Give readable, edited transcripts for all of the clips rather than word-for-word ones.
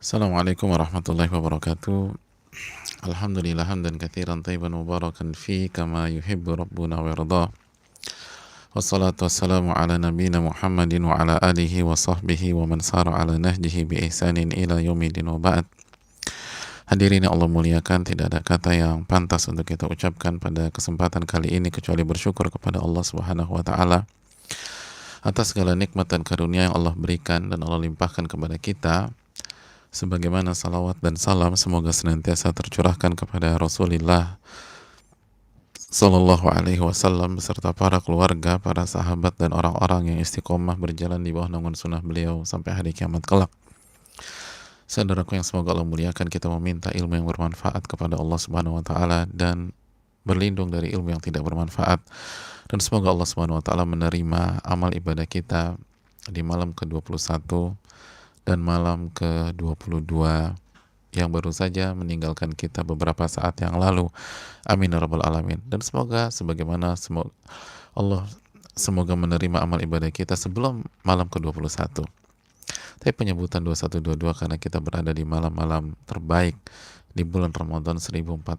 Assalamualaikum warahmatullahi wabarakatuh. Alhamdulillah hamdan katsiran thayyiban mubarakan fi kama yuhibbu rabbuna wa yardah. Wassalatu wassalamu ala nabiyyina Muhammadin wa ala alihi wa sahbihi wa man sara ala nahjihi bi ihsanin ila yaumil wa ba'd. Hadirin yang Allah muliakan, tidak ada kata yang pantas untuk kita ucapkan pada kesempatan kali ini kecuali bersyukur kepada Allah Subhanahu wa taala atas segala nikmat dan karunia yang Allah berikan dan Allah limpahkan kepada kita, sebagaimana salawat dan salam semoga senantiasa tercurahkan kepada Rasulullah Sallallahu Alaihi Wasallam beserta para keluarga, para sahabat dan orang-orang yang istiqomah berjalan di bawah naungan sunnah beliau sampai hari kiamat kelak. Saudaraku yang semoga Allah muliakan, kita meminta ilmu yang bermanfaat kepada Allah Subhanahu Wa Taala dan berlindung dari ilmu yang tidak bermanfaat, dan semoga Allah Subhanahu Wa Taala menerima amal ibadah kita di malam ke-21 dan malam ke-22 yang baru saja meninggalkan kita beberapa saat yang lalu. Amin ya rabbal alamin. Dan semoga sebagaimana Allah semoga menerima amal ibadah kita sebelum malam ke-21. Tapi penyebutan 2122 karena kita berada di malam-malam terbaik di bulan Ramadan 1441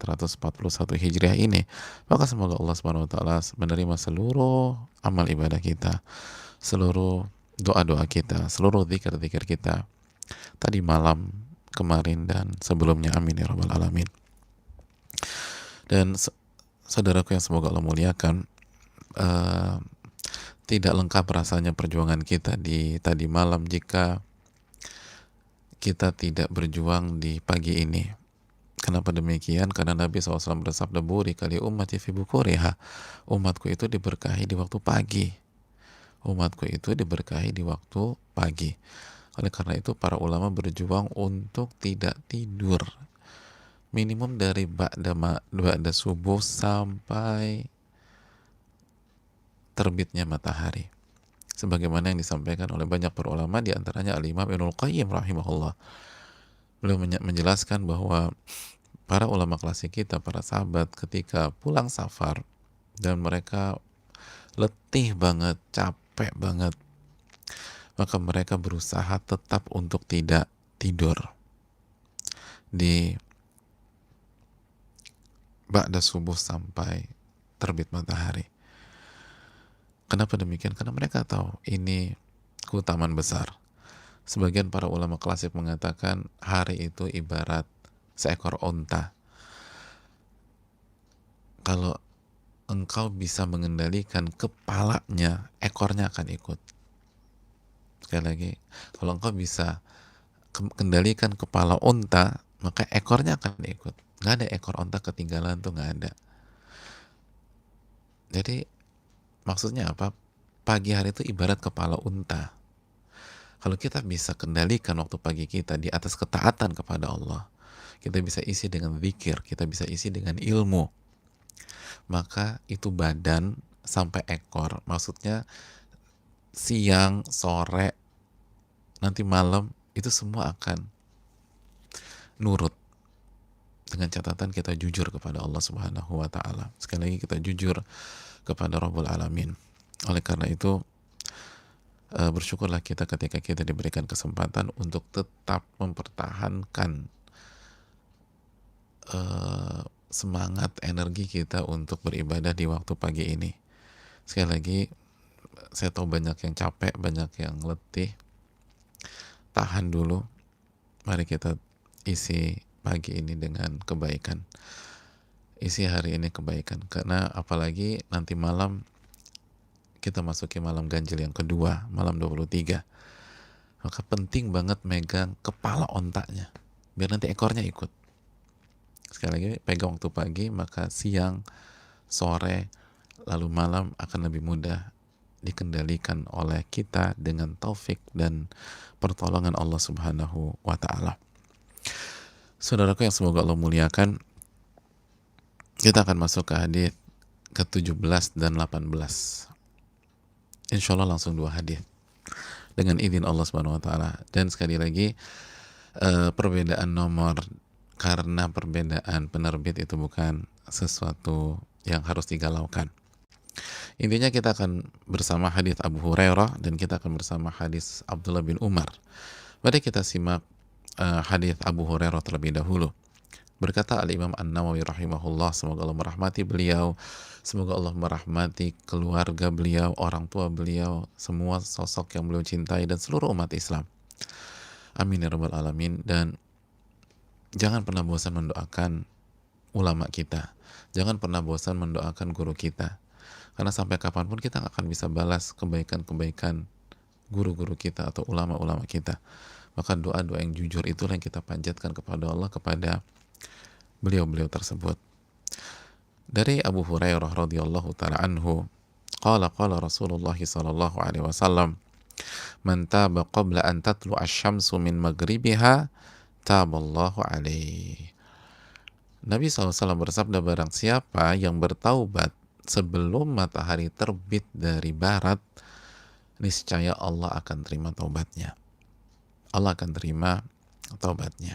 Hijriah ini, maka semoga Allah Subhanahu wa taala menerima seluruh amal ibadah kita, seluruh doa-doa kita, seluruh zikir-zikir kita tadi malam, kemarin, dan sebelumnya. Amin ya rabbal alamin. Dan saudaraku yang semoga Allah muliakan, tidak lengkap rasanya perjuangan kita di tadi malam jika kita tidak berjuang di pagi ini. Kenapa demikian? Karena Nabi SAW bersabda, "Buri kali ummati fi bukuriha." Umatku itu diberkahi di waktu pagi. Umatku itu diberkahi di waktu pagi. Oleh karena itu para ulama berjuang untuk tidak tidur minimum dari ba'da subuh sampai terbitnya matahari, sebagaimana yang disampaikan oleh banyak para ulama, di antaranya Al-Imam Ibnul Qayyim rahimahullah. Beliau menjelaskan bahwa para ulama klasik kita, para sahabat, ketika pulang safar dan mereka letih banget, capek banget, maka mereka berusaha tetap untuk tidak tidur di ba'da subuh sampai terbit matahari. Kenapa demikian? Karena mereka tahu ini keutamaan besar. Sebagian para ulama klasik mengatakan hari itu ibarat seekor onta. Kalau engkau bisa mengendalikan kepalanya, ekornya akan ikut. Sekali lagi, kalau engkau bisa kendalikan kepala onta, maka ekornya akan ikut. Nggak ada ekor onta ketinggalan, tuh nggak ada. Jadi maksudnya apa? Pagi hari itu ibarat kepala unta. Kalau kita bisa kendalikan waktu pagi kita di atas ketaatan kepada Allah, kita bisa isi dengan zikir, kita bisa isi dengan ilmu, maka itu badan sampai ekor, maksudnya siang, sore, nanti malam, itu semua akan nurut, dengan catatan kita jujur kepada Allah Subhanahu wa taala. Sekali lagi, kita jujur kepada Rabbul Alamin. Oleh karena itu, bersyukurlah kita ketika kita diberikan kesempatan untuk tetap mempertahankan semangat, energi kita untuk beribadah di waktu pagi ini. Sekali lagi, saya tahu banyak yang capek, banyak yang letih. Tahan dulu. Mari kita isi pagi ini dengan kebaikan. Isi hari ini kebaikan. Karena apalagi nanti malam kita masuki malam ganjil yang kedua, malam 23. Maka penting banget megang kepala ontaknya, biar nanti ekornya ikut. Sekali lagi, pegang waktu pagi, maka siang, sore, lalu malam akan lebih mudah dikendalikan oleh kita dengan taufik dan pertolongan Allah Subhanahu wa ta'ala. Saudaraku yang semoga Allah muliakan, kita akan masuk ke hadis ke-17 dan 18. Insya Allah langsung 2 hadis dengan izin Allah Subhanahu wa taala. Dan sekali lagi, perbedaan nomor karena perbedaan penerbit itu bukan sesuatu yang harus digalaukan. Intinya kita akan bersama hadis Abu Hurairah dan kita akan bersama hadis Abdullah bin Umar. Mari kita simak hadis Abu Hurairah terlebih dahulu. Berkata Al-Imam An-Nawawi rahimahullah, semoga Allah merahmati beliau, semoga Allah merahmati keluarga beliau, orang tua beliau, semua sosok yang beliau cintai dan seluruh umat Islam. Amin ya rabbal alamin. Dan jangan pernah bosan mendoakan ulama kita. Jangan pernah bosan mendoakan guru kita. Karena sampai kapanpun kita nggak akan bisa balas kebaikan-kebaikan guru-guru kita atau ulama-ulama kita. Maka doa-doa yang jujur itulah yang kita panjatkan kepada Allah, kepada beliau-beliau tersebut. Dari Abu Hurairah radhiyallahu taala anhu, qala Rasulullah sallallahu alaihi wasallam, "Man taba qabla an tatlu asy-syamsu min maghribiha, taballahu alaihi." Nabi SAW bersabda, barang siapa yang bertaubat sebelum matahari terbit dari barat, niscaya Allah akan terima taubatnya. Allah akan terima taubatnya.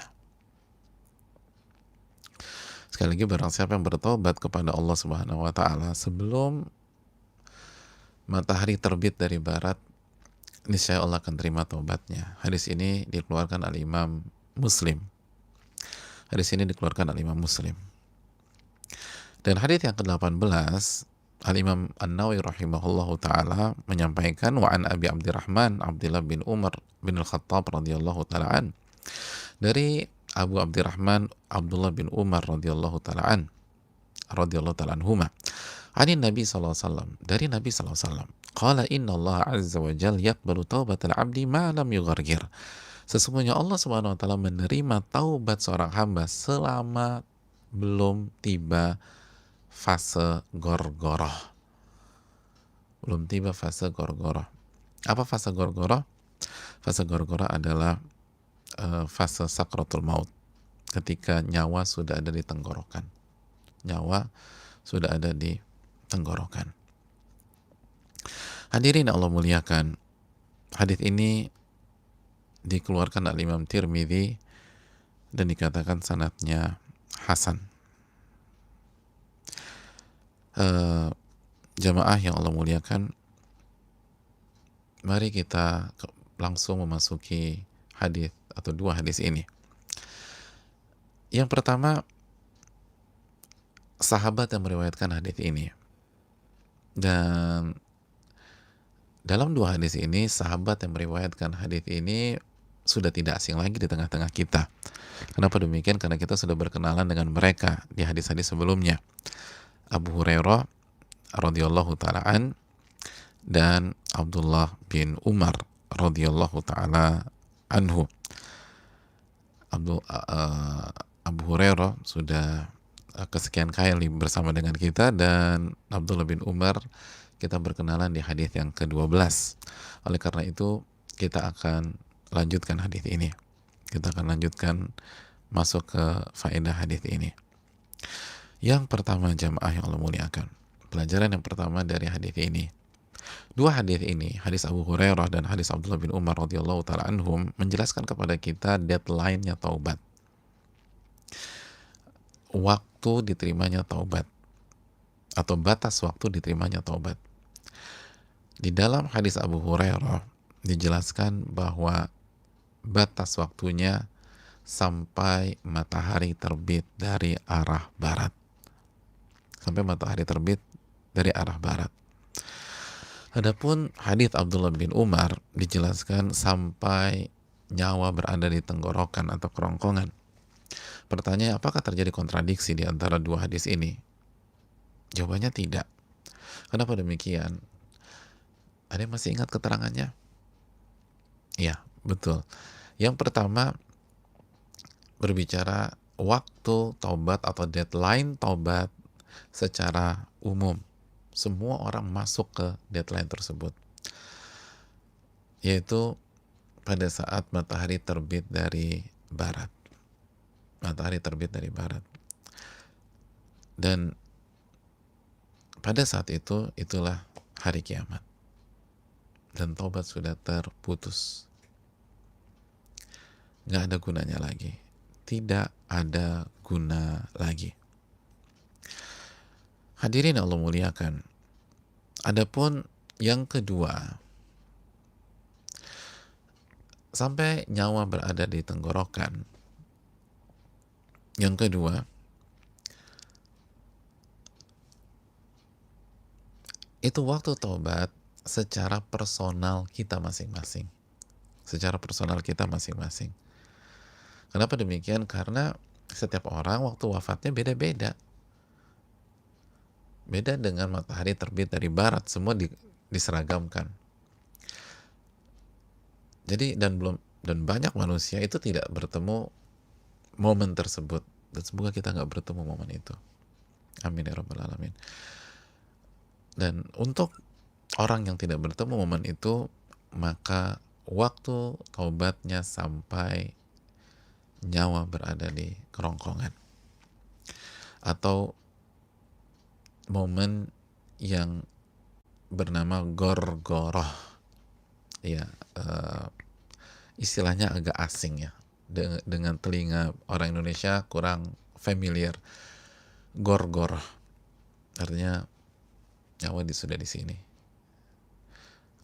Sekali lagi, barang siapa yang bertobat kepada Allah Subhanahu wa taala sebelum matahari terbit dari barat, niscaya Allah akan terima taubatnya. Hadis ini dikeluarkan Al-Imam Muslim. Hadis ini dikeluarkan Al-Imam Muslim. Dan hadis yang ke-18, Al-Imam An-Nawawi rahimahullahu taala menyampaikan, wa an Abi Abdurrahman Abdullah bin Umar bin Al-Khattab radhiyallahu taala an, dari Abu Abdurrahman Abdullah bin Umar radhiyallahu taala anhuma, ani Nabi sallallahu alaihi wasallam, dari Nabi sallallahu alaihi wasallam, qala inna Allah azza wa jalla yaqbalu taubatal abdi ma lam yughargir. Sesungguhnya Allah Subhanahu wa taala menerima taubat seorang hamba selama belum tiba fase gorgoroh. Belum tiba fase gorgoroh. Apa fase gorgoroh? Fase gorgoroh adalah fase sakratul maut, ketika nyawa sudah ada di tenggorokan. Nyawa sudah ada di tenggorokan. Hadirin Allah muliakan, hadis ini dikeluarkan oleh Imam Tirmidzi dan dikatakan sanadnya hasan. Jamaah yang Allah muliakan, mari kita langsung memasuki hadis atau dua hadis ini. Yang pertama, sahabat yang meriwayatkan hadis ini. Dan dalam dua hadis ini, sahabat yang meriwayatkan hadis ini sudah tidak asing lagi di tengah-tengah kita. Kenapa demikian? Karena kita sudah berkenalan dengan mereka di hadis-hadis sebelumnya. Abu Hurairah radhiyallahu taala an dan Abdullah bin Umar radhiyallahu taala anhu. Abu Hurairah sudah kesekian kali bersama dengan kita, dan Abdullah bin Umar kita berkenalan di hadis yang ke-12. Oleh karena itu kita akan lanjutkan hadis ini. Kita akan lanjutkan masuk ke faedah hadis ini. Yang pertama, jamaah yang Allah muliakan, pelajaran yang pertama dari hadis ini. Dua hadis ini, hadis Abu Hurairah dan hadis Abdullah bin Umar radhiyallahu taala anhum, menjelaskan kepada kita deadline-nya taubat. Waktu diterimanya taubat atau batas waktu diterimanya taubat. Di dalam hadis Abu Hurairah dijelaskan bahwa batas waktunya sampai matahari terbit dari arah barat. Sampai matahari terbit dari arah barat. Adapun hadis Abdullah bin Umar dijelaskan sampai nyawa berada di tenggorokan atau kerongkongan. Pertanyaan, apakah terjadi kontradiksi di antara dua hadis ini? Jawabannya tidak. Kenapa demikian? Ada yang masih ingat keterangannya? Iya, betul. Yang pertama berbicara waktu taubat atau deadline taubat secara umum. Semua orang masuk ke deadline tersebut, yaitu pada saat matahari terbit dari barat. Matahari terbit dari barat. Dan pada saat itu, itulah hari kiamat. Dan taubat sudah terputus. Nggak ada gunanya lagi. Tidak ada guna lagi. Hadirin Allah muliakan. Adapun yang kedua, sampai nyawa berada di tenggorokan. Yang kedua, itu waktu taubat secara personal kita masing-masing. Secara personal kita masing-masing. Kenapa demikian? Karena setiap orang waktu wafatnya beda-beda. Beda dengan matahari terbit dari barat, semua diseragamkan. Jadi dan banyak manusia itu tidak bertemu momen tersebut, dan semoga kita nggak bertemu momen itu. Amin ya rabbal alamin. Dan untuk orang yang tidak bertemu momen itu, maka waktu taubatnya sampai nyawa berada di kerongkongan, atau momen yang bernama gorgoroh, ya, istilahnya agak asing ya, dengan telinga orang Indonesia kurang familiar. Gorgoroh artinya nyawa sudah di sini.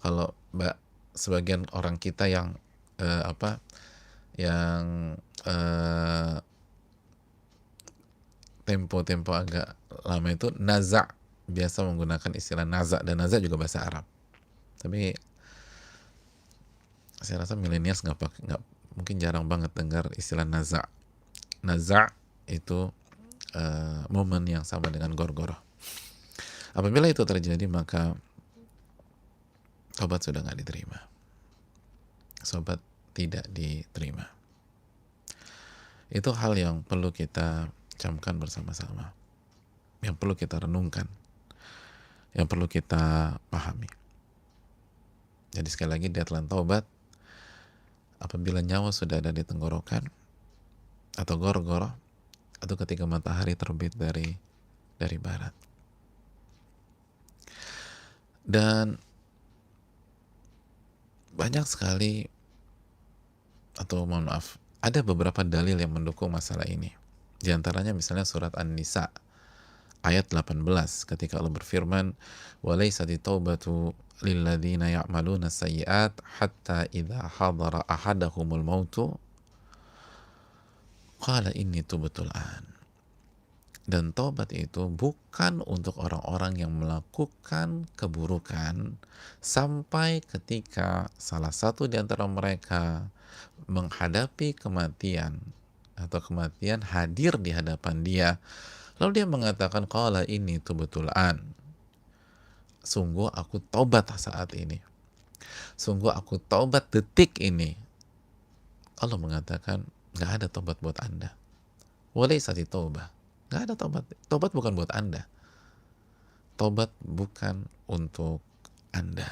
Kalau sebagian orang kita yang tempo agak lama itu naza, biasa menggunakan istilah naza, dan naza juga bahasa Arab. Tapi saya rasa milenials nggak mungkin jarang banget dengar istilah naza. Naza itu momen yang sama dengan gorgoroh. Apabila itu terjadi, maka taubat sudah nggak diterima. Taubat tidak diterima. Itu hal yang perlu kita camkan bersama-sama, yang perlu kita renungkan, yang perlu kita pahami. Jadi sekali lagi, deadline taubat apabila nyawa sudah ada di tenggorokan atau gorgoroh, atau ketika matahari terbit dari barat. Dan banyak sekali, atau mohon maaf, ada beberapa dalil yang mendukung masalah ini. Di antaranya misalnya surat An-Nisa ayat 18 ketika Allah berfirman, "Walaysati taubatu lilladzina ya'maluna sayyi'at hatta idza hadara ahadahumul mautu qala inni tubtu al-an." Dan taubat itu bukan untuk orang-orang yang melakukan keburukan sampai ketika salah satu di antara mereka menghadapi kematian, atau kematian hadir di hadapan dia, lalu dia mengatakan, qala ini tubtul an, sungguh aku taubat saat ini, sungguh aku taubat detik ini. Allah mengatakan, nggak ada taubat buat Anda. Walaysati taubah, nggak ada taubat. Taubat bukan buat Anda. Taubat bukan untuk Anda.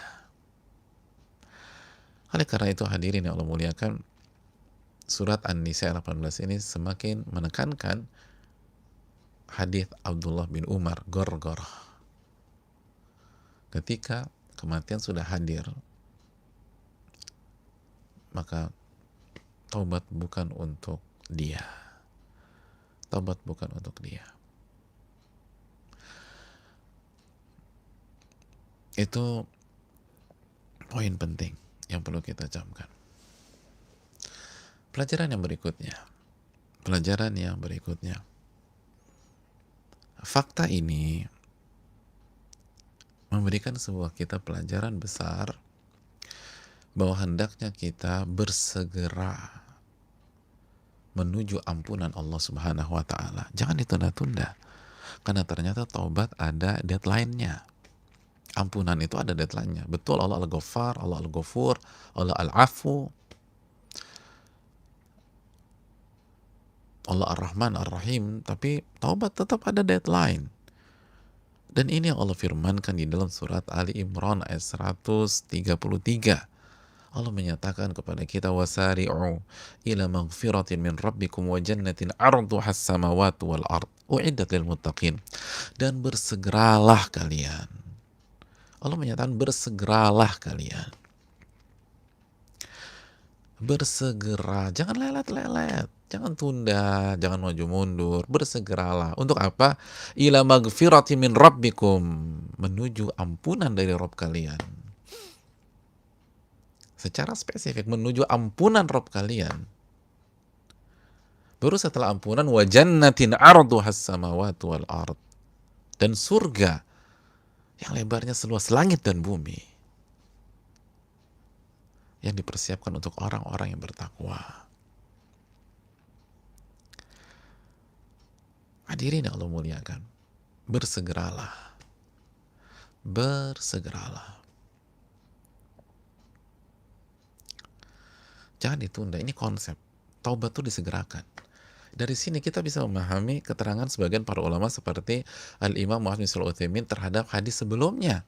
Oleh karena itu, hadirin yang Allah muliakan, surat An-Nisa 18 ini semakin menekankan hadis Abdullah bin Umar, gorgoroh. Ketika kematian sudah hadir, maka taubat bukan untuk dia. Taubat bukan untuk dia. Itu poin penting yang perlu kita camkan. Pelajaran yang berikutnya, fakta ini memberikan sebuah kita pelajaran besar bahwa hendaknya kita bersegera menuju ampunan Allah Subhanahu wa Ta'ala. Jangan ditunda-tunda, karena ternyata taubat ada deadline-nya. Ampunan itu ada deadline-nya. Betul, Allah Al-Ghaffar, Allah Al-Ghafur, Allah Al-Afu, Allah Ar-Rahman Ar-Rahim, tapi taubat tetap ada deadline. Dan ini yang Allah firmankan di dalam surat Ali Imran ayat 133. Allah menyatakan kepada kita, wasari'u ila maghfiratin min rabbikum wa jannatin arduhas samawati wal ard u'iddat lil muttaqin. Dan bersegeralah kalian. Allah menyatakan bersegeralah kalian. Bersegera, jangan lelet-lelet, jangan tunda, jangan maju mundur, bersegeralah. Untuk apa? Ila maghfirati min rabbikum, menuju ampunan dari Rabb kalian. secara spesifik menuju ampunan Rob kalian. Baru setelah ampunan, wa jannatin arduhas samawati wal ard, dan surga yang lebarnya seluas langit dan bumi, yang dipersiapkan untuk orang-orang yang bertakwa. Hadirin yang Allah muliakan, bersegeralah. Bersegeralah. Jangan ditunda, ini konsep. Taubat itu disegerakan. Dari sini kita bisa memahami keterangan sebagian para ulama seperti Al-Imam Muhammad bin Shalih Al-Utsaimin terhadap hadis sebelumnya.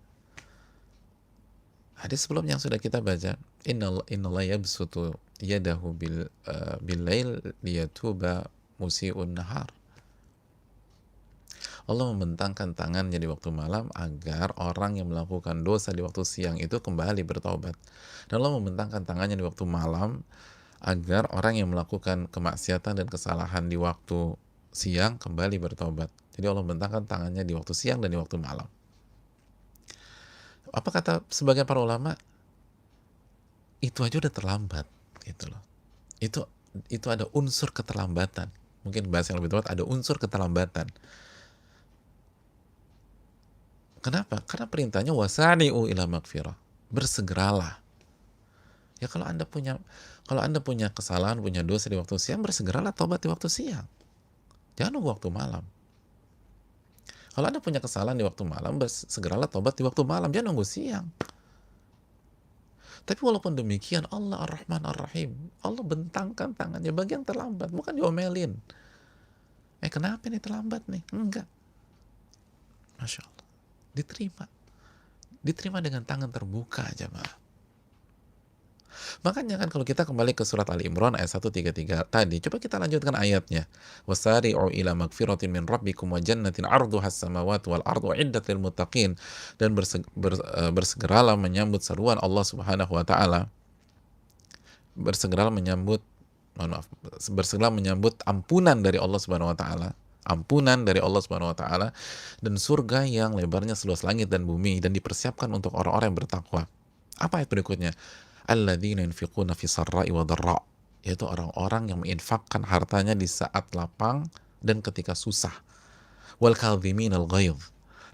Hadis sebelumnya yang sudah kita baca, innallaha yabsutu yadahu bil lail liyatuba musii'un nahar. Allah membentangkan tangannya di waktu malam agar orang yang melakukan dosa di waktu siang itu kembali bertaubat. Dan Allah membentangkan tangannya di waktu malam agar orang yang melakukan kemaksiatan dan kesalahan di waktu siang kembali bertobat. Jadi Allah membentangkan tangannya di waktu siang dan di waktu malam. Apa kata sebagian para ulama? Itu aja udah terlambat, gitu loh. Itu ada unsur keterlambatan. Mungkin bahasa yang lebih tepat, ada unsur keterlambatan. Kenapa? Karena perintahnya wasani'u ila magfirah. Bersegeralah. Ya kalau Anda punya kesalahan, punya dosa di waktu siang, bersegeralah taubat di waktu siang. Jangan nunggu waktu malam. Kalau Anda punya kesalahan di waktu malam, segeralah tobat di waktu malam, jangan nunggu siang. Tapi walaupun demikian, Allah Ar-Rahman Ar-Rahim, Allah bentangkan tangannya bagi yang terlambat, bukan diomelin. Kenapa nih terlambat nih? Enggak. Masya Allah. Diterima dengan tangan terbuka, jemaah. Makanya kan kalau kita kembali ke surat Ali Imran ayat 133 tadi, coba kita lanjutkan ayatnya. Wasari'u ila magfiratin min rabbikum wa jannatin 'arduhas samawati wal ardu uiddat lil muttaqin, dan bersegeralah menyambut seruan Allah Subhanahu wa taala. Bersegeralah menyambut ampunan dari Allah Subhanahu wa taala. Ampunan dari Allah Subhanahu wa taala dan surga yang lebarnya seluas langit dan bumi, dan dipersiapkan untuk orang-orang yang bertakwa. Apa ayat berikutnya? Alladzina yunfiquna fi sarra'i wa dharra, yaitu orang-orang yang menginfakkan hartanya di saat lapang dan ketika susah. Wal kadhiminal ghaidh,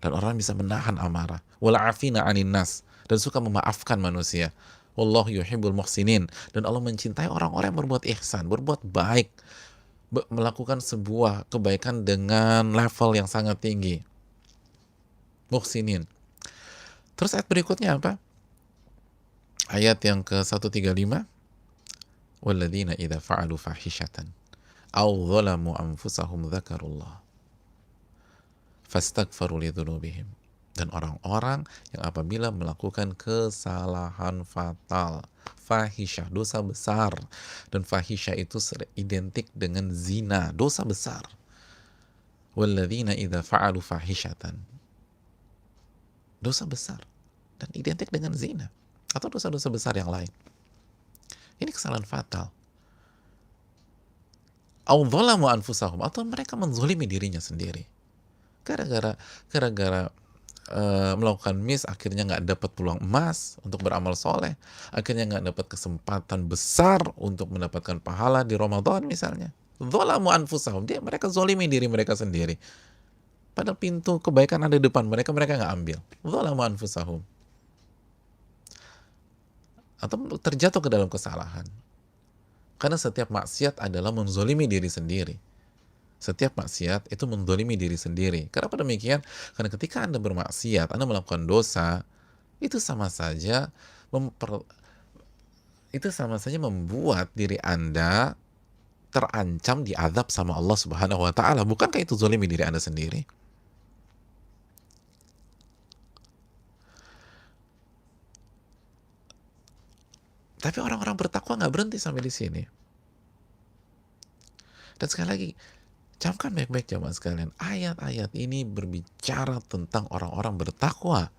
dan orang bisa menahan amarah. Wal 'afina 'anil nas, dan suka memaafkan manusia. Wallahu yuhibbul muhsinin, dan Allah mencintai orang-orang yang berbuat ihsan, berbuat baik, melakukan sebuah kebaikan dengan level yang sangat tinggi. Muhsinin. Terus ayat berikutnya apa? Ayat yang ke-135, walladzina idza fa'alu fahishatan aw dhalamu anfusahum dzakarullah fastaghfaru lidzunubihim, dan orang-orang yang apabila melakukan kesalahan fatal, fahisyah, dosa besar, dan fahisyah itu identik dengan zina, dosa besar. Walladzina idza fa'alu fahishatan, dosa besar dan identik dengan zina atau dosa-dosa besar yang lain. Ini kesalahan fatal. Au dzalamu anfusahum, atau mereka menzalimi dirinya sendiri. Gara-gara melakukan akhirnya nggak dapat peluang emas untuk beramal soleh, akhirnya nggak dapat kesempatan besar untuk mendapatkan pahala di Ramadan misalnya. Dzalamu anfusahum, mereka zalimi diri mereka sendiri. Padahal pintu kebaikan ada di depan mereka nggak ambil. Dzalamu anfusahum. Atau terjatuh ke dalam kesalahan. Karena setiap maksiat adalah menzolimi diri sendiri. Setiap maksiat itu menzolimi diri sendiri. Kenapa demikian? Karena ketika Anda bermaksiat, Anda melakukan dosa, itu sama saja membuat diri Anda terancam diazab sama Allah Subhanahu wa taala. Bukankah itu zolimi diri Anda sendiri? Tapi orang-orang bertakwa nggak berhenti sampai di sini. Dan sekali lagi, camkan baik-baik jemaah sekalian, ayat-ayat ini berbicara tentang orang-orang bertakwa.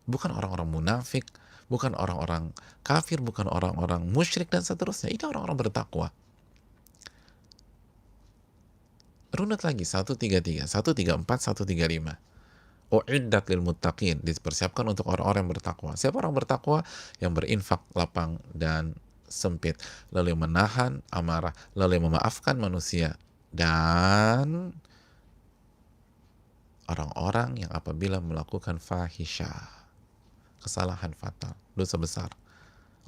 Bukan orang-orang munafik, bukan orang-orang kafir, bukan orang-orang musyrik dan seterusnya. Ini orang-orang bertakwa. Runut lagi, 133, 134, 135. Uiddat lil muttaqin, dipersiapkan untuk orang-orang yang bertakwa. Siapa orang bertakwa? Yang berinfak lapang dan sempit, lalu yang menahan amarah, lalu yang memaafkan manusia, dan orang-orang yang apabila melakukan fahisyah, kesalahan fatal, dosa besar,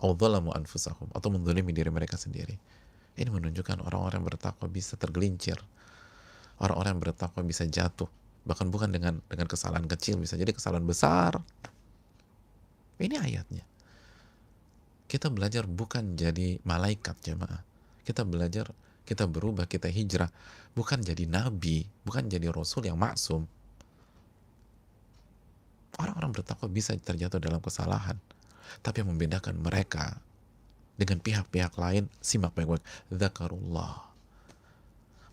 au dzalamu anfusahum, atau menzalimi diri mereka sendiri. Ini menunjukkan orang-orang yang bertakwa bisa tergelincir, orang-orang yang bertakwa bisa jatuh, bahkan bukan dengan kesalahan kecil, bisa jadi kesalahan besar. Ini ayatnya. Kita belajar bukan jadi malaikat, jemaah. Kita belajar, kita berubah, kita hijrah, bukan jadi nabi, bukan jadi rasul yang maksum. Orang-orang bertakwa bisa terjatuh dalam kesalahan, tapi yang membedakan mereka dengan pihak-pihak lain, simak baik-baik, dzakarullah.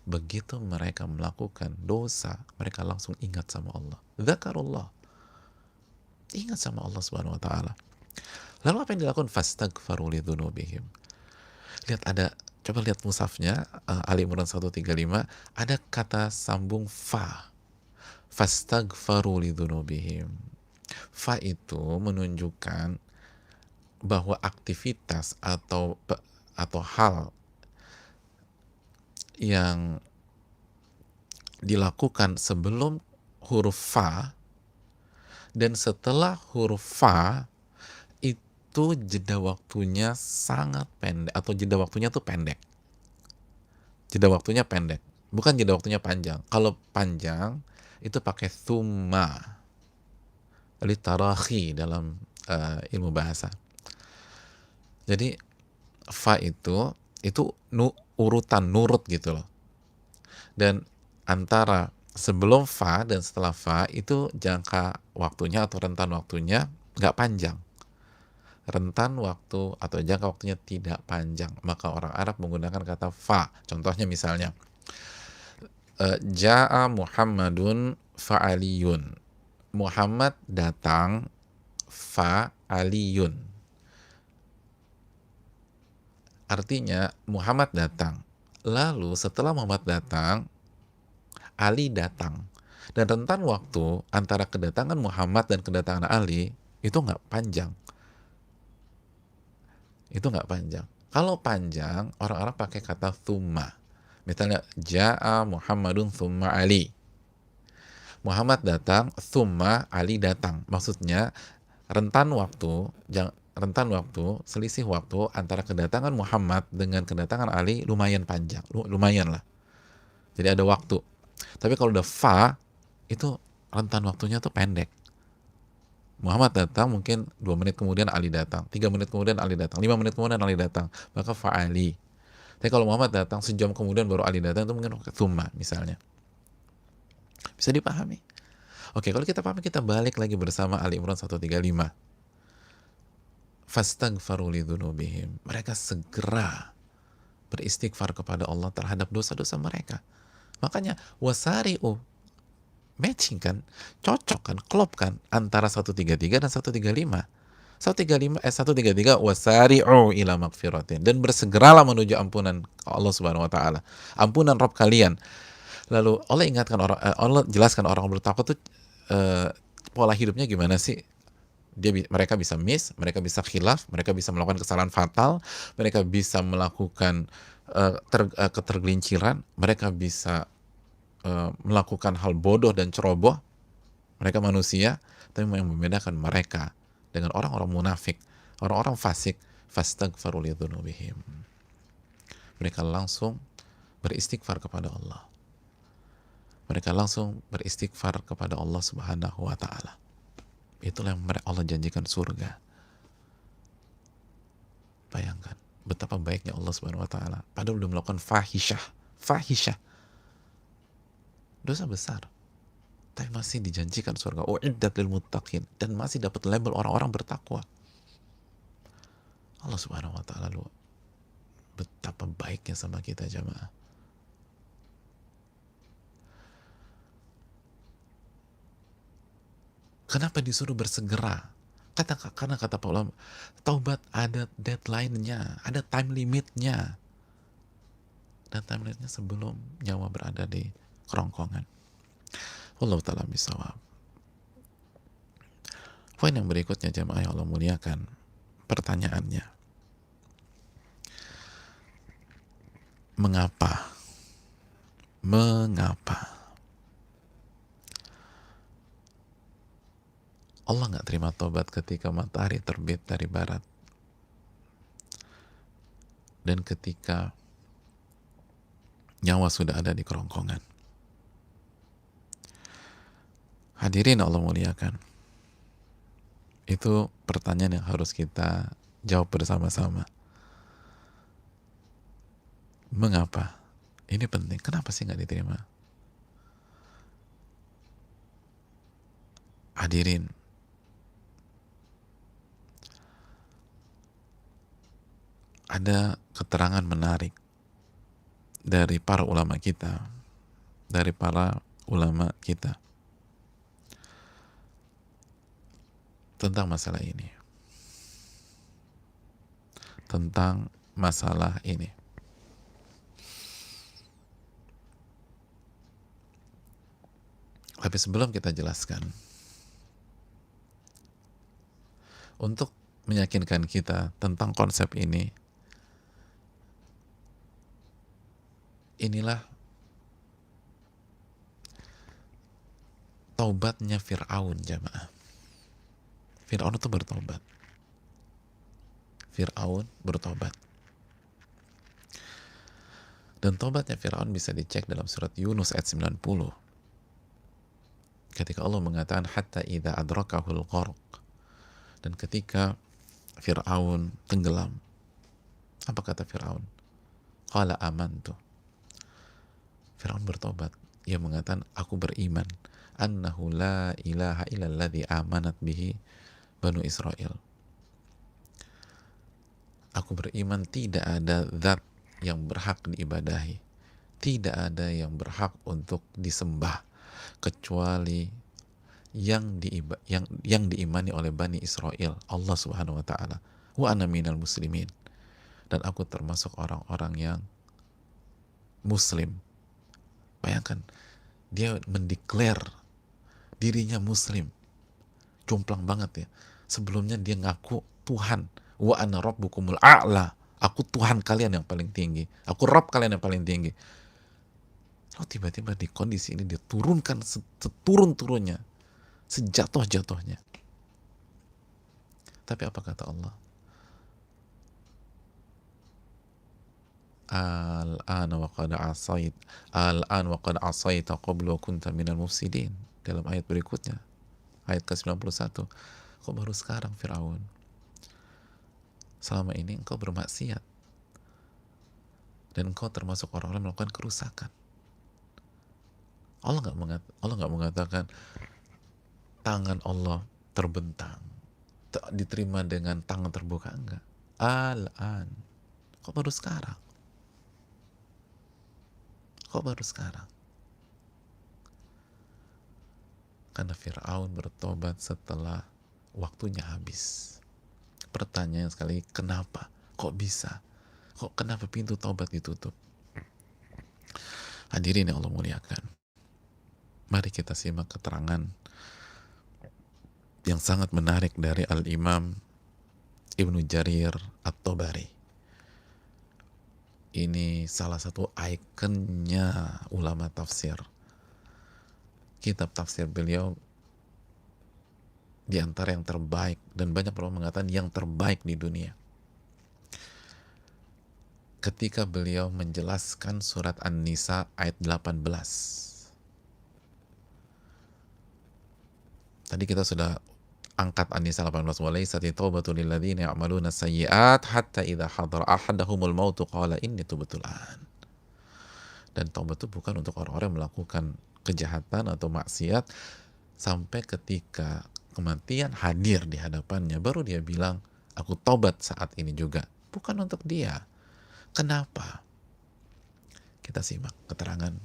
Begitu mereka melakukan dosa, mereka langsung ingat sama Allah. Dzakarullah, ingat sama Allah Subhanahu wa taala. Lalu apa yang dilakukan? Fastaghfaru lidzunubihim. Lihat, ada, coba lihat mushafnya, Ali Imran 135, ada kata sambung fa. Fastaghfaru lidzunubihim. Fa itu menunjukkan bahwa aktivitas atau hal yang dilakukan sebelum huruf fa dan setelah huruf fa itu jeda waktunya sangat pendek, atau jeda waktunya tuh pendek. Jeda waktunya pendek, bukan jeda waktunya panjang. Kalau panjang itu pakai thumma, litarahi dalam ilmu bahasa. Jadi fa itu urutan, nurut gitu loh. Dan antara sebelum fa dan setelah fa itu jangka waktunya atau rentan waktunya nggak panjang. Rentan waktu atau jangka waktunya tidak panjang, maka orang Arab menggunakan kata fa. Contohnya misalnya, Ja'a Muhammadun fa'aliyun. Muhammad datang fa'aliyun. Artinya Muhammad datang, lalu setelah Muhammad datang, Ali datang. Dan rentan waktu antara kedatangan Muhammad dan kedatangan Ali itu nggak panjang. Itu nggak panjang. Kalau panjang, orang-orang pakai kata thumma. Misalnya, Ja'a Muhammadun thumma Ali. Muhammad datang, thumma Ali datang. Maksudnya, rentan waktu, selisih waktu antara kedatangan Muhammad dengan kedatangan Ali lumayan panjang. Lumayan lah. Jadi ada waktu. Tapi kalau udah fa, itu rentan waktunya tuh pendek. Muhammad datang, mungkin 2 menit kemudian Ali datang, 3 menit kemudian Ali datang, 5 menit kemudian Ali datang, maka fa'ali. Tapi kalau Muhammad datang sejam kemudian baru Ali datang, itu mungkin thumma misalnya. Bisa dipahami? Oke, kalau kita pahami, kita balik lagi bersama Ali Imran 135. Fastaghfaru lidzunubihim. Mereka segera beristighfar kepada Allah terhadap dosa-dosa mereka. Makanya wasari'u, matching kan, cocok kan, klop kan antara 133 dan 135. 133 wasari'u ila magfiratin, dan bersegeralah menuju ampunan Allah Subhanahu wa taala, ampunan Rabb kalian. Lalu Allah ingatkan Allah jelaskan orang bertakwa itu pola hidupnya gimana sih? Mereka bisa miss, mereka bisa khilaf, mereka bisa melakukan kesalahan fatal, mereka bisa melakukan ketergelinciran, mereka bisa melakukan hal bodoh dan ceroboh. Mereka manusia, tapi yang membedakan mereka dengan orang-orang munafik, orang-orang fasik, fastaghfaru lidzunubihim. Mereka langsung beristighfar kepada Allah. Mereka langsung beristighfar kepada Allah Subhanahu wa taala. Itulah yang Allah janjikan surga. Bayangkan betapa baiknya Allah Subhanahu wa taala. Padahal udah melakukan fahisyah. Dosa besar. Tapi masih dijanjikan surga. Uiddat lil muttaqin, dan masih dapat label orang-orang bertakwa. Allah Subhanahu wa taala lu betapa baiknya sama kita, jamaah. Kenapa disuruh bersegera? Karena kata Pak ulama, taubat ada deadline-nya, ada time limit-nya. Dan time limit-nya sebelum nyawa berada di kerongkongan. Wallahu ta'ala bisawab. Poin yang berikutnya jamaah yang Allah muliakan, pertanyaannya, mengapa? Mengapa Allah nggak terima tobat ketika matahari terbit dari barat dan ketika nyawa sudah ada di kerongkongan? Hadirin Allah muliakan, itu pertanyaan yang harus kita jawab bersama-sama. Mengapa? Ini penting. Kenapa sih nggak diterima? Hadirin, ada keterangan menarik dari para ulama kita, tentang masalah ini, tentang masalah ini. Tapi sebelum kita jelaskan, untuk meyakinkan kita tentang konsep ini, inilah taubatnya Fir'aun jamaah. Fir'aun itu bertobat. Fir'aun bertobat. Dan tobatnya Fir'aun bisa dicek dalam surat Yunus ayat 90. Ketika Allah mengatakan hatta idza adrakahul gharq, dan ketika Fir'aun tenggelam, apa kata Fir'aun? Qala amantu. Fir'aun bertobat. Ia mengatakan, aku beriman annahu la ilaha illalladzi amanat bihi Banu Israel. Aku beriman tidak ada zat yang berhak diibadahi, tidak ada yang berhak untuk disembah kecuali yang diimani oleh Bani Israel, Allah Subhanahu wa taala. Wa ana minal muslimin. Dan aku termasuk orang-orang yang muslim. Bayangkan, dia mendeklar dirinya muslim. Jomplang banget ya. Sebelumnya dia ngaku Tuhan. Wa ana rabbukumul a'la. Aku Tuhan kalian yang paling tinggi. Aku Rabb kalian yang paling tinggi. Lalu tiba-tiba di kondisi ini dia turunkan seturun-turunnya, sejatuh-jatuhnya. Tapi apa kata Allah? Al-an wa qad asait, al-an wa qad asaita qablu wa kunta minal mufsidin. Dalam ayat berikutnya, ayat ke-91, kok baru sekarang Fir'aun? Selama ini engkau bermaksiat dan engkau termasuk orang-orang yang melakukan kerusakan. Allah nggak mengatakan tangan Allah terbentang, diterima dengan tangan terbuka, enggak. Al-an, kok baru sekarang? Kok baru sekarang? Karena Fir'aun bertobat setelah waktunya habis. Pertanyaan sekali, kenapa? Kok bisa? Kenapa pintu taubat ditutup? Hadirin yang Allah muliakan, mari kita simak keterangan yang sangat menarik dari Al-Imam Ibnu Jarir At-Tabari. Ini salah satu ikonnya ulama tafsir. Kitab tafsir beliau di antara yang terbaik, dan banyak orang mengatakan yang terbaik di dunia. Ketika beliau menjelaskan surat An-Nisa ayat 18. Tadi kita sudah angkat An-Nisa 18, walaysati taubatu lil ladzina ya'maluna sayyi'at hatta idza hadara ahadahumul mautu qala inni tubtu al-an. Dan taubat itu bukan untuk orang-orang yang melakukan kejahatan atau maksiat sampai ketika kematian hadir di hadapannya baru dia bilang aku taubat saat ini juga. Bukan untuk dia. Kenapa? Kita simak keterangan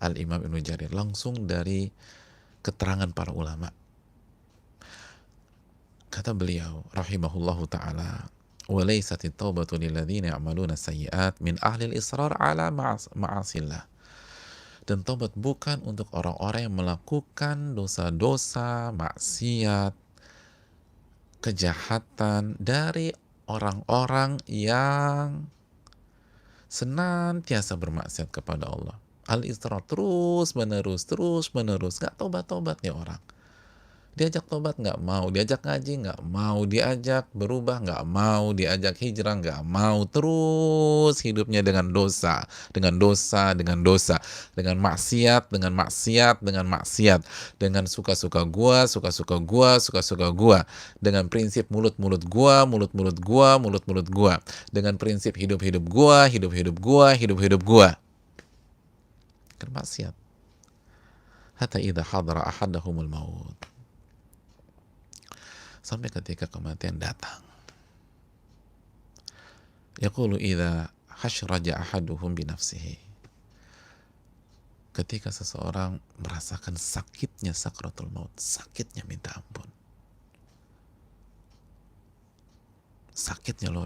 Al-Imam Ibnu Jarir langsung dari keterangan para ulama. Kata beliau rahimahullahu ta'ala, walaysati taubatu lilladzina ya'maluna sayyi'at min ahli al-israr ala ma'asillah. Dan taubat bukan untuk orang-orang yang melakukan dosa-dosa, maksiat, kejahatan dari orang-orang yang senantiasa bermaksiat kepada Allah. Al-Isra terus menerus, gak tobat-tobat nih orang. Diajak tobat nggak mau, diajak ngaji nggak mau, diajak berubah nggak mau, diajak hijrah nggak mau, terus hidupnya dengan dosa, dengan dosa, dengan dosa, dengan maksiat, dengan maksiat, dengan maksiat, dengan suka-suka gua, suka-suka gua, suka-suka gua, dengan prinsip mulut-mulut gua, mulut-mulut gua, mulut-mulut gua, dengan prinsip hidup-hidup gua, hidup-hidup gua, hidup-hidup gua. Kan maksiat. Hatta idza hadara ahadahumul maut. Sampai ketika kematian datang. Yaqulu idza hashraja ahaduhum binafsihi. Ketika seseorang merasakan sakitnya sakratul maut, sakitnya minta ampun. Sakitnya loh.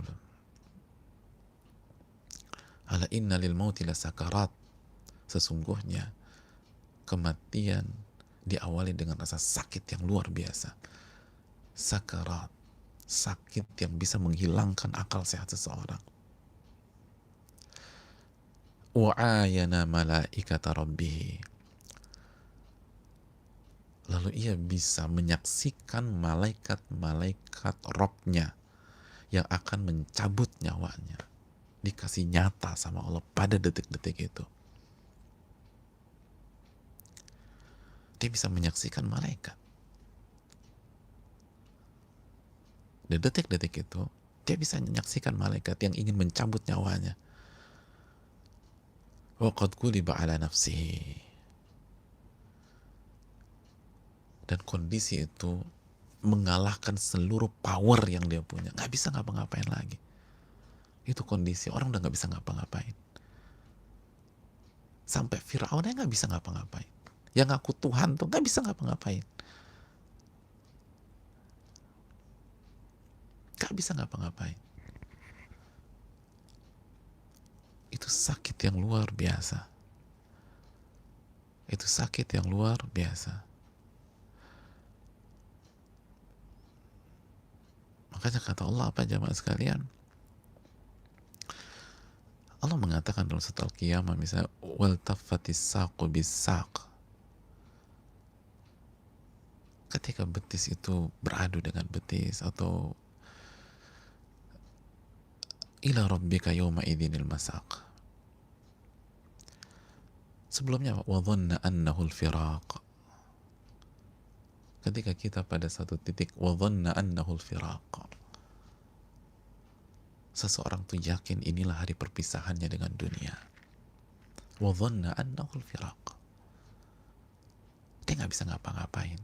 Ala inna lil mauti la sakarat. Sesungguhnya kematian diawali dengan rasa sakit yang luar biasa. Sakarat, sakit yang bisa menghilangkan akal sehat seseorang. Wa'ayana malaikata rabbih. Lalu ia bisa menyaksikan malaikat-malaikat Rabbnya yang akan mencabut nyawanya. Dikasih nyata sama Allah pada detik-detik itu. Dia bisa menyaksikan malaikat. Di detik-detik itu, dia bisa menyaksikan malaikat yang ingin mencabut nyawanya. Waqad quliba ala nafsihi. Dan kondisi itu mengalahkan seluruh power yang dia punya. Gak bisa ngapa-ngapain lagi. Itu kondisi, orang udah gak bisa ngapa-ngapain. Sampai Fir'aun aja gak bisa ngapa-ngapain. Yang ngaku Tuhan tuh gak bisa ngapa-ngapain. Gak bisa ngapa-ngapain. Itu sakit yang luar biasa. Itu sakit yang luar biasa. Makanya kata Allah apa jamaah sekalian? Allah mengatakan dalam surat Al-Qiyamah misalnya wal taffatis saqu bis-saq. Ketika betis itu beradu dengan betis atau ila rabbika yawma idzinil masaq. Sebelumnya wa dhanna annahu al-firaq. Ketika kita pada satu titik wa dhanna annahu al-firaq. Seseorang tuh yakin inilah hari perpisahannya dengan dunia. Wa dhanna annahu al-firaq. Dia nggak bisa ngapa-ngapain.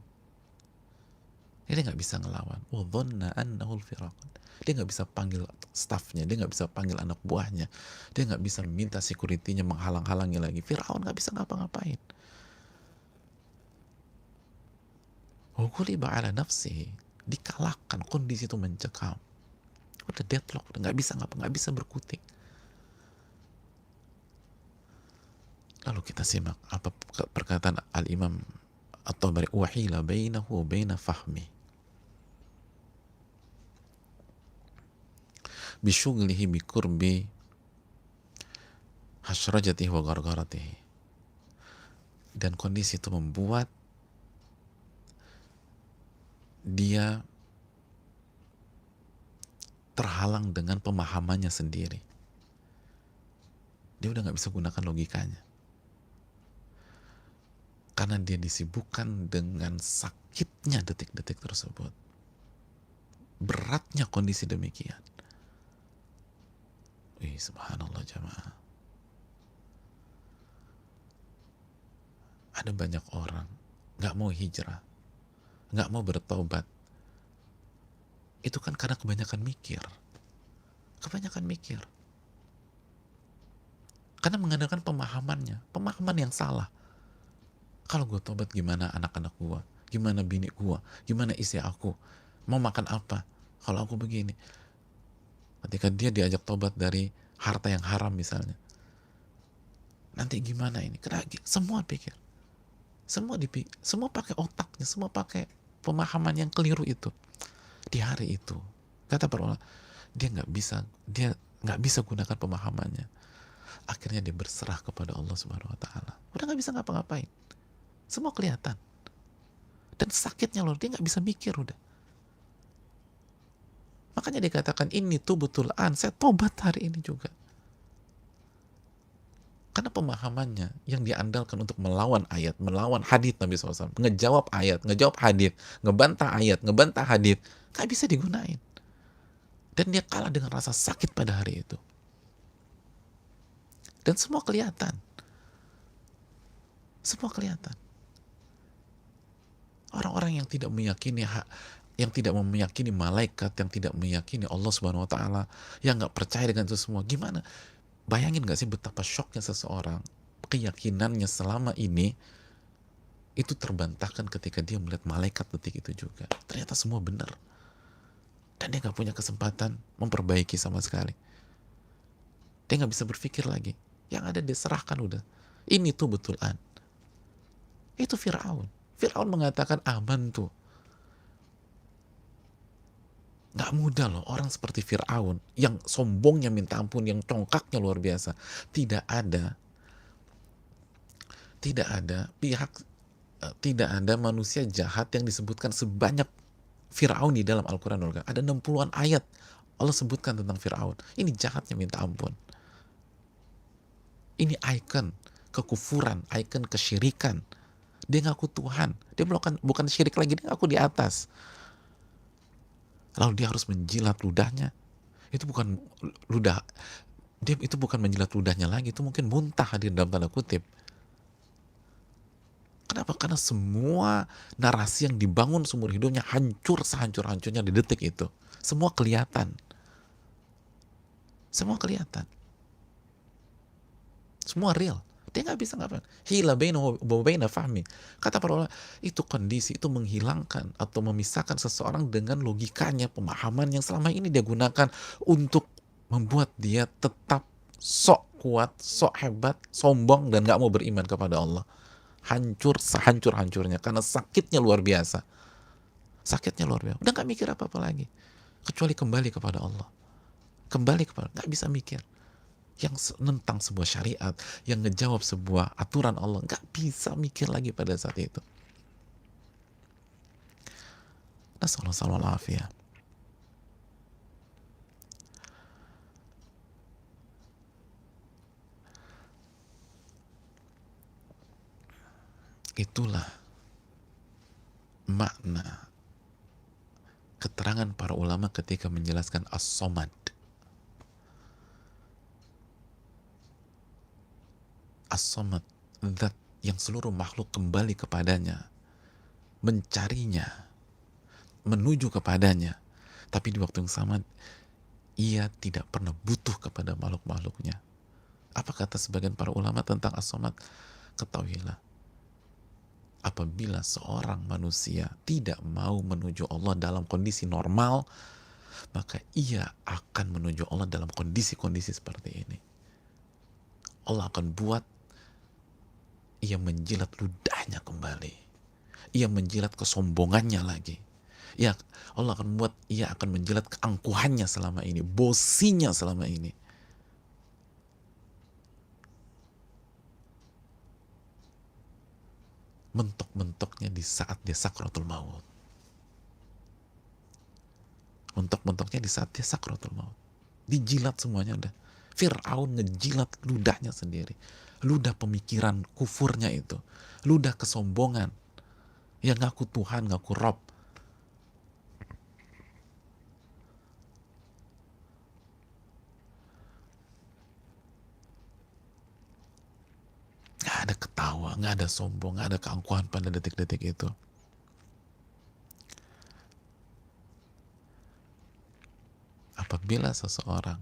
Dia nggak bisa ngelawan. Wa dhanna annahu al-firaq. Dia nggak bisa panggil staffnya, dia nggak bisa panggil anak buahnya, dia nggak bisa minta security-nya menghalang-halangi lagi. Fir'aun nggak bisa ngapa-ngapain. Ghuliba ala nafsihi, dikalahkan, kondisi itu mencekam. Udah deadlock, udah nggak bisa nggak bisa berkutik. Lalu kita simak apa perkataan Al-Imam At-Tabari, wahila bainahu wa baina fahmi bisyughlihi bikurbi hasyrajatihi wa gargaratihi. Dan kondisi itu membuat dia terhalang dengan pemahamannya sendiri. Dia udah gak bisa gunakan logikanya. Karena dia disibukkan dengan sakitnya detik-detik tersebut. Beratnya kondisi demikian. Subhanallah jamaah. Ada banyak orang gak mau hijrah, gak mau bertobat. Itu kan karena kebanyakan mikir. Kebanyakan mikir. Karena mengandalkan pemahamannya, pemahaman yang salah. Kalau gue tobat gimana anak-anak gue, gimana bini gue, gimana istri aku, mau makan apa kalau aku begini. Ketika dia diajak tobat dari harta yang haram misalnya, nanti gimana ini? Karena semua pikir, semua pakai otaknya, semua pakai pemahaman yang keliru itu. di hari itu. Kata para ulama, dia nggak bisa gunakan pemahamannya. Akhirnya dia berserah kepada Allah Subhanahu Wa Taala. Udah nggak bisa ngapa-ngapain, semua kelihatan. Dan sakitnya loh, dia nggak bisa mikir udah. Makanya dikatakan ini tuh betul saya tobat hari ini juga. Karena pemahamannya yang diandalkan untuk melawan ayat, melawan hadits Nabi SAW, ngejawab ayat, ngejawab hadits, ngebantah ayat, ngebantah hadits, nggak bisa digunain. Dan dia kalah dengan rasa sakit pada hari itu. Dan semua kelihatan. Semua kelihatan. Orang-orang yang tidak meyakini malaikat, yang tidak meyakini Allah Subhanahu Wa Taala, yang nggak percaya dengan itu semua, gimana? Bayangin gak sih betapa shocknya seseorang, keyakinannya selama ini itu terbantahkan ketika dia melihat malaikat detik itu juga. Ternyata semua benar. Dan dia gak punya kesempatan memperbaiki sama sekali. Dia gak bisa berpikir lagi. Yang ada dia serahkan udah. Ini tuh betulan. Itu Fir'aun. Fir'aun mengatakan aman tuh. Gak mudah loh orang seperti Fir'aun yang sombongnya minta ampun, yang congkaknya luar biasa. Tidak ada manusia jahat yang disebutkan sebanyak Fir'aun di dalam Al-Quran. Ada 60-an ayat Allah sebutkan tentang Fir'aun. Ini jahatnya minta ampun. Ini ikon kekufuran, ikon kesyirikan. Dia ngaku Tuhan. Dia bukan syirik lagi, dia ngaku di atas. Lalu dia harus menjilat ludahnya. Itu bukan menjilat ludahnya lagi, itu mungkin muntah hadir dalam tanda kutip. Kenapa? Karena semua narasi yang dibangun seumur hidupnya hancur sehancur-hancurnya di detik itu. Semua kelihatan. Semua kelihatan. Semua real. Dia nggak bisa ngapain. Hila baina fahmi. Kata para ulama, itu kondisi itu menghilangkan atau memisahkan seseorang dengan logikanya, pemahaman yang selama ini dia gunakan untuk membuat dia tetap sok kuat, sok hebat, sombong, dan nggak mau beriman kepada Allah. Hancur sehancur-hancurnya karena sakitnya luar biasa. Sakitnya luar biasa. Udah nggak mikir apa-apa lagi kecuali kembali kepada Allah. Nggak bisa mikir yang tentang sebuah syariat, yang ngejawab sebuah aturan Allah, nggak bisa mikir lagi pada saat itu. Nasallallahu alaihi wasallam. Itulah makna keterangan para ulama ketika menjelaskan as-somad. As-somad, zat yang seluruh makhluk kembali kepadanya, mencarinya, menuju kepadanya, tapi di waktu yang sama ia tidak pernah butuh kepada makhluk-makhluknya. Apa kata sebagian para ulama tentang as-somad? Ketahuilah, apabila seorang manusia tidak mau menuju Allah dalam kondisi normal, maka ia akan menuju Allah dalam kondisi-kondisi seperti ini. Allah akan buat ia menjilat ludahnya kembali. Ia menjilat kesombongannya lagi. Ya, Allah akan membuat ia akan menjilat keangkuhannya selama ini, bosinya selama ini. Mentok-mentoknya di saat dia sakratul maut. Mentok-mentoknya di saat dia sakratul maut. Dijilat semuanya udah. Fir'aun ngejilat ludahnya sendiri. Ludah pemikiran kufurnya itu. Ludah kesombongan. Yang ngaku Tuhan, ngaku Rob. Gak ada ketawa, gak ada sombong, gak ada keangkuhan pada detik-detik itu. Apabila seseorang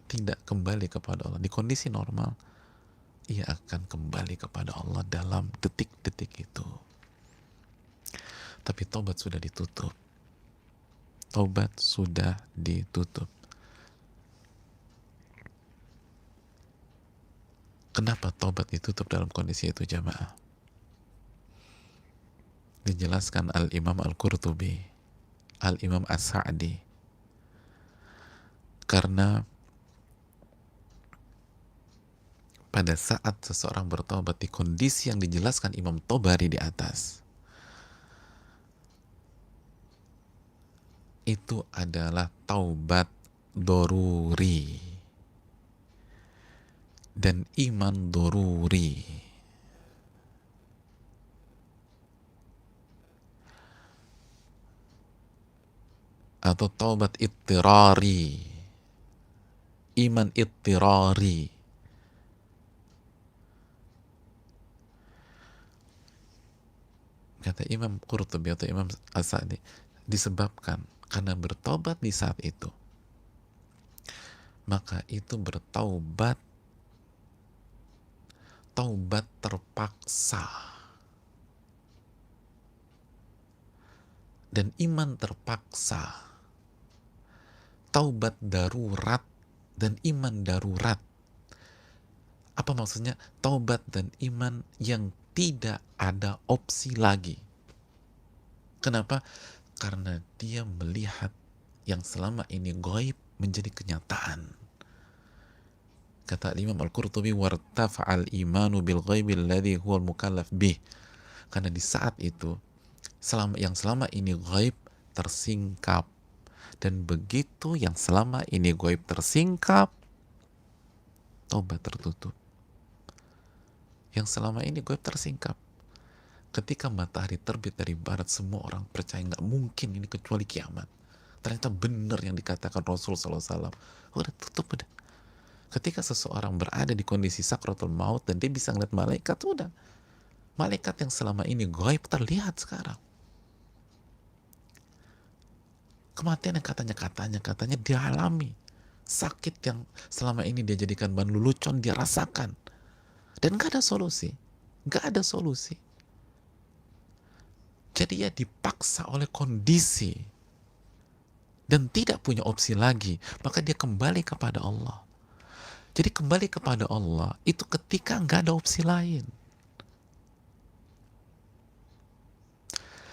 tidak kembali kepada Allah di kondisi normal, ia akan kembali kepada Allah dalam detik-detik itu. Tapi taubat sudah ditutup. Taubat sudah ditutup. Kenapa taubat ditutup dalam kondisi itu, jamaah? Dijelaskan Al-Imam Al-Qurtubi. Al-Imam As-Sa'di. Karena pada saat seseorang bertobat di kondisi yang dijelaskan Imam Tobari di atas, itu adalah taubat doruri dan iman doruri. Atau taubat ittirari, iman ittirari. Kata Imam Qurtubi atau Imam As-Sa'di, disebabkan karena bertobat di saat itu, maka itu bertaubat, taubat terpaksa, dan iman terpaksa, taubat darurat dan iman darurat. Apa maksudnya? Taubat dan iman yang tidak ada opsi lagi. Kenapa? Karena dia melihat yang selama ini gaib menjadi kenyataan. Kata Imam Al-Qurtubi, wartafa'al imanu bil ghaibi alladhi huwa al-mukallaf bih. Karena di saat itu yang selama ini gaib tersingkap, dan begitu yang selama ini gaib tersingkap, taubat tertutup. Yang selama ini gaib tersingkap. Ketika matahari terbit dari barat, semua orang percaya nggak mungkin ini kecuali kiamat. Ternyata benar yang dikatakan Rasul SAW. Udah tutup udah. Ketika seseorang berada di kondisi sakratul maut dan dia bisa ngeliat malaikat, udah. Malaikat yang selama ini gaib terlihat sekarang. Kematian yang katanya dia alami. Sakit yang selama ini dia jadikan bahan lelucon dia rasakan. Dan gak ada solusi. Gak ada solusi. Jadi ya dipaksa oleh kondisi dan tidak punya opsi lagi, maka dia kembali kepada Allah. Jadi kembali kepada Allah itu ketika nggak ada opsi lain.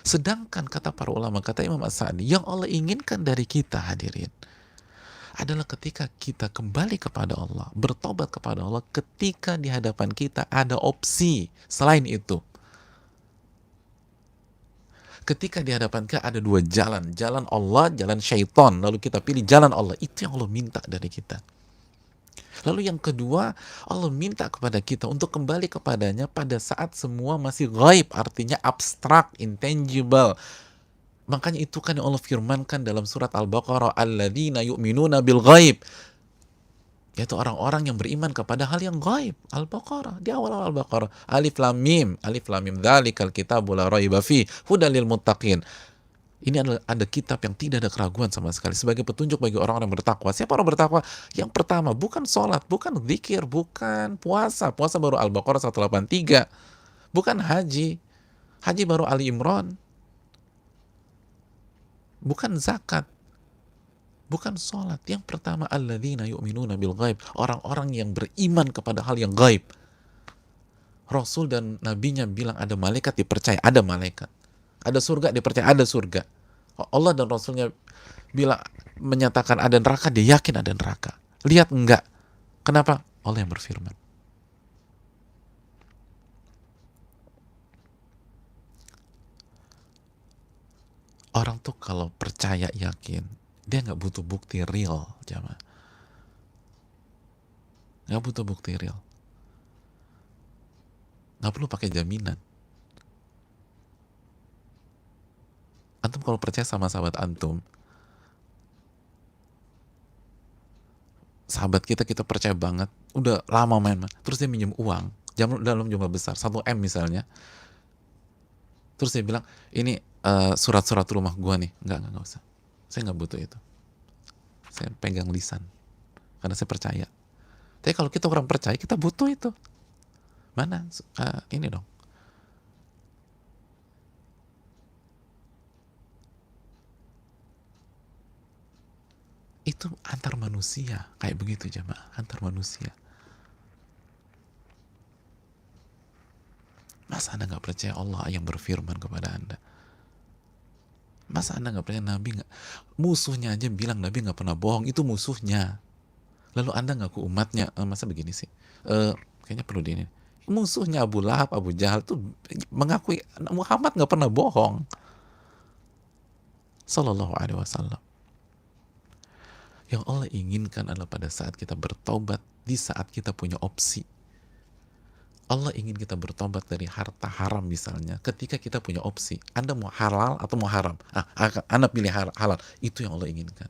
Sedangkan kata para ulama, kata Imam As-Sa'di, yang Allah inginkan dari kita, hadirin, adalah ketika kita kembali kepada Allah, bertobat kepada Allah ketika di hadapan kita ada opsi selain itu. Ketika di hadapan kita ada dua jalan, jalan Allah, jalan syaitan, lalu kita pilih jalan Allah. Itu yang Allah minta dari kita. Lalu yang kedua, Allah minta kepada kita untuk kembali kepadanya pada saat semua masih gaib, artinya abstrak, intangible. Makanya itu kan yang Allah firmankan dalam surat Al-Baqarah, alladzina yu'minuna bil ghaib, yaitu orang-orang yang beriman kepada hal yang gaib. Al-Baqarah, di awal Al-Baqarah, alif lam mim dzalikal kitabu la raiba fi hudal lil muttaqin. Ini adalah ada kitab yang tidak ada keraguan sama sekali sebagai petunjuk bagi orang-orang yang bertakwa. Siapa orang bertakwa? Yang pertama, bukan sholat, bukan zikir, bukan puasa. Puasa baru Al-Baqarah 183. Bukan haji. Haji baru Ali Imran. Bukan zakat. Bukan sholat. Yang pertama, alladzina yu'minuna bil ghaib. Orang-orang yang beriman kepada hal yang gaib. Rasul dan nabinya bilang ada malaikat, dipercaya ada malaikat. Ada surga, dipercaya ada surga. Allah dan Rasulnya bila menyatakan ada neraka, dia yakin ada neraka. Lihat enggak? Kenapa? Allah yang berfirman. Orang tuh kalau percaya yakin, dia nggak butuh bukti real, jamaah. Nggak butuh bukti real. Nggak perlu pakai jaminan. Antum kalau percaya sama sahabat antum, sahabat kita percaya banget, udah lama main, terus dia minjem uang dalam jumlah besar, 1 M misalnya, terus dia bilang, ini surat-surat rumah gua nih. Enggak usah, saya nggak butuh itu, saya pegang lisan karena saya percaya. Tapi kalau kita orang percaya, kita butuh itu. Mana ini dong, itu antar manusia, kayak begitu jamaah, antar manusia. Masa Anda nggak percaya Allah yang berfirman kepada Anda? Masa Anda nggak percaya Nabi nggak? Musuhnya aja bilang Nabi nggak pernah bohong, itu musuhnya. Lalu Anda ngaku umatnya, masa begini sih? Kayaknya perlu di ini. Musuhnya Abu Lahab, Abu Jahal tuh mengakui Muhammad nggak pernah bohong. Sallallahu alaihi wasallam. Yang Allah inginkan adalah pada saat kita bertobat, di saat kita punya opsi. Allah ingin kita bertobat dari harta haram misalnya, ketika kita punya opsi. Anda mau halal atau mau haram? Anda pilih halal. Itu yang Allah inginkan.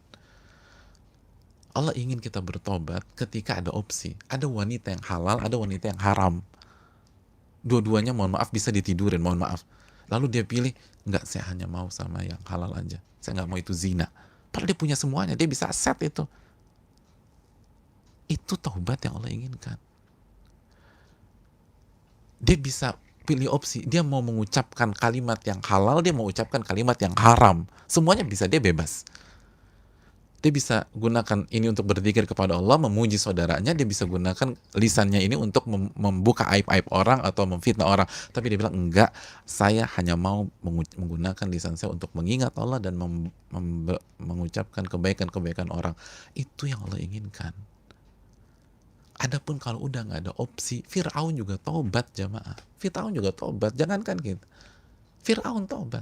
Allah ingin kita bertobat ketika ada opsi. Ada wanita yang halal, ada wanita yang haram. Dua-duanya mohon maaf bisa ditidurin, mohon maaf. Lalu dia pilih, enggak, saya hanya mau sama yang halal aja. Saya nggak mau itu zina. Padahal dia punya semuanya, dia bisa set itu. Itu taubat yang Allah inginkan. Dia bisa pilih opsi, dia mau mengucapkan kalimat yang halal, dia mau ucapkan kalimat yang haram. Semuanya bisa, dia bebas. Dia bisa gunakan ini untuk berzikir kepada Allah, memuji saudaranya, dia bisa gunakan lisannya ini untuk membuka aib-aib orang atau memfitnah orang. Tapi dia bilang, enggak, saya hanya mau menggunakan lisan saya untuk mengingat Allah dan mengucapkan kebaikan-kebaikan orang. Itu yang Allah inginkan. Adapun kalau udah nggak ada opsi, Fir'aun juga tobat jamaah. Fir'aun juga tobat, jangankan gitu. Fir'aun tobat.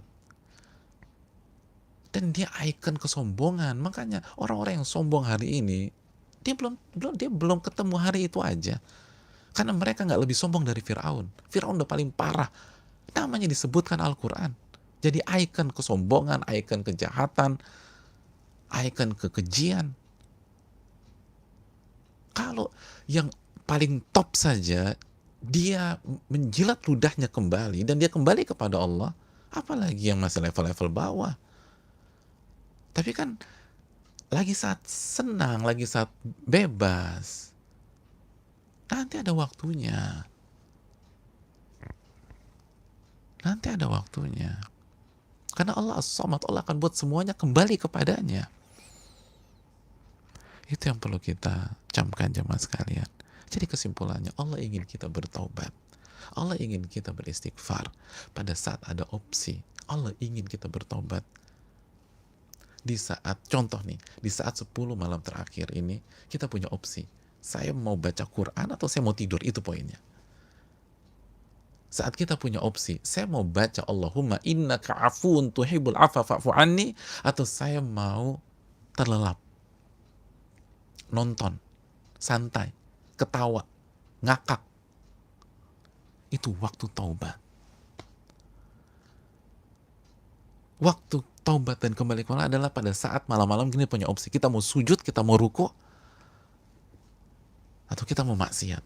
Dan dia ikon kesombongan. Makanya orang-orang yang sombong hari ini, dia belum ketemu hari itu aja. Karena mereka nggak lebih sombong dari Fir'aun. Fir'aun udah paling parah. Namanya disebutkan Al-Quran. Jadi ikon kesombongan, ikon kejahatan, ikon kekejian. Kalau yang paling top saja dia menjilat ludahnya kembali dan dia kembali kepada Allah, apalagi yang masih level-level bawah. Tapi kan lagi saat senang, lagi saat bebas, nanti ada waktunya. Nanti ada waktunya. Karena Allah As-Samad, Allah akan buat semuanya kembali kepadanya. Itu yang perlu kita camkan jemaah sekalian. Jadi kesimpulannya, Allah ingin kita bertaubat. Allah ingin kita beristighfar. Pada saat ada opsi, Allah ingin kita bertobat. Di saat, contoh nih, di saat 10 malam terakhir ini, kita punya opsi. Saya mau baca Quran atau saya mau tidur, itu poinnya. Saat kita punya opsi, saya mau baca Allahumma innaka afuun tuhibbul afwa fa'fu anni, atau saya mau terlelap, nonton, santai, ketawa, ngakak. Itu waktu taubat. Waktu taubat dan kembali ke Allah adalah pada saat malam-malam gini punya opsi. Kita mau sujud, kita mau ruku, atau kita mau maksiat.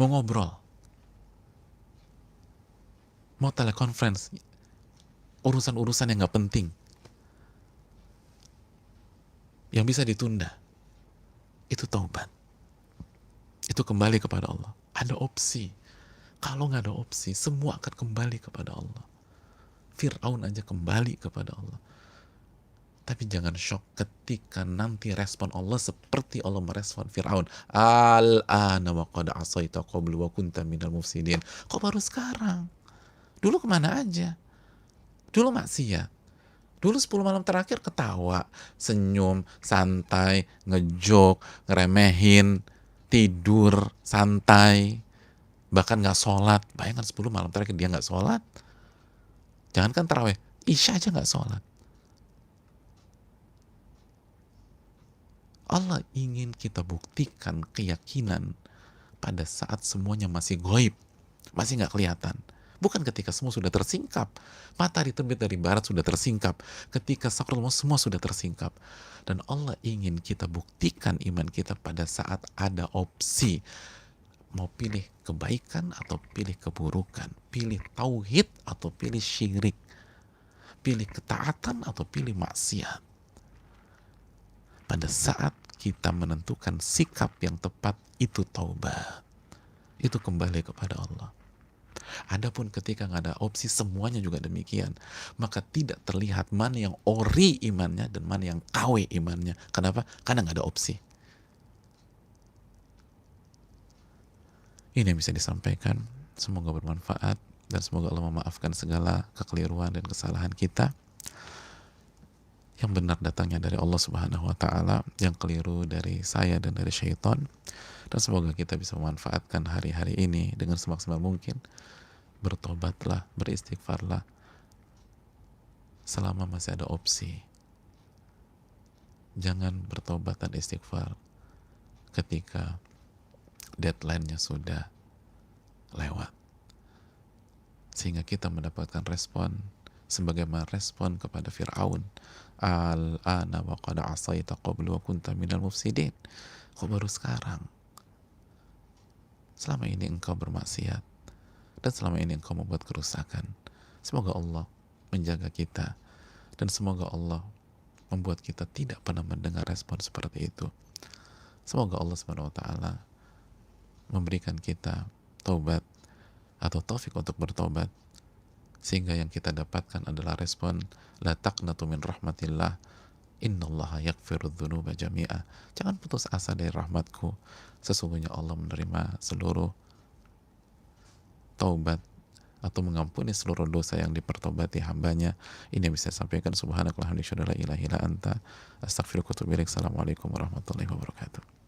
Mau ngobrol. Mau telekonferensi. Urusan-urusan yang gak penting. Yang bisa ditunda. Itu taubat. Itu kembali kepada Allah. Ada opsi. Kalau nggak ada opsi, semua akan kembali kepada Allah. Fir'aun aja kembali kepada Allah. Tapi jangan shock ketika nanti respon Allah seperti Allah merespon Fir'aun. Al-ana wa qad asaita qablu wa kunta minal mufsidin. Kok baru sekarang? Dulu kemana aja? Dulu maksiat. Dulu 10 malam terakhir ketawa, senyum, santai, ngejok, ngeremehin, tidur, santai, bahkan nggak sholat. Bayangkan 10 malam terakhir dia nggak sholat. Jangankan taraweh, isya aja nggak sholat. Allah ingin kita buktikan keyakinan pada saat semuanya masih goib, masih nggak kelihatan. Bukan ketika semua sudah tersingkap. Matahari terbit dari barat sudah tersingkap. Ketika sakrul maut semua sudah tersingkap. Dan Allah ingin kita buktikan iman kita pada saat ada opsi. Mau pilih kebaikan atau pilih keburukan. Pilih tauhid atau pilih syirik. Pilih ketaatan atau pilih maksiat. Pada saat kita menentukan sikap yang tepat, itu taubat. Itu kembali kepada Allah. Adapun ketika nggak ada opsi, semuanya juga demikian, maka tidak terlihat mana yang ori imannya dan mana yang KW imannya. Kenapa? Karena nggak ada opsi. Ini yang bisa disampaikan, semoga bermanfaat. dan semoga Allah memaafkan segala kekeliruan dan kesalahan kita. Yang benar datangnya dari Allah Subhanahu wa taala, yang keliru dari saya dan dari syaitan. Dan semoga kita bisa memanfaatkan hari-hari ini dengan semaksimal mungkin. Bertobatlah, beristighfarlah selama masih ada opsi. Jangan bertobat dan istighfar ketika deadline-nya sudah lewat, sehingga kita mendapatkan respon sebagaimana respon kepada Fir'aun, al-ana wa qad asaita qablu wa kunta minal mufsidin. Kok baru sekarang? Selama ini engkau bermaksiat dan selama ini engkau membuat kerusakan. Semoga Allah menjaga kita dan semoga Allah membuat kita tidak pernah mendengar respon seperti itu. Semoga Allah Subhanahu wa taala memberikan kita taubat atau taufik untuk bertobat, sehingga yang kita dapatkan adalah respon la taqnatu min rahmatillah innallaha yaghfirudz dzunuba jami'a. Jangan putus asa dari rahmatku, sesungguhnya Allah menerima seluruh taubat atau mengampuni seluruh dosa yang dipertobati hambanya. Ini yang bisa saya sampaikan. Subhanakallahumma wa bihamdika, la ilaha illa anta, astaghfiruka wa atubu ilaik. Assalamualaikum warahmatullahi wabarakatuh.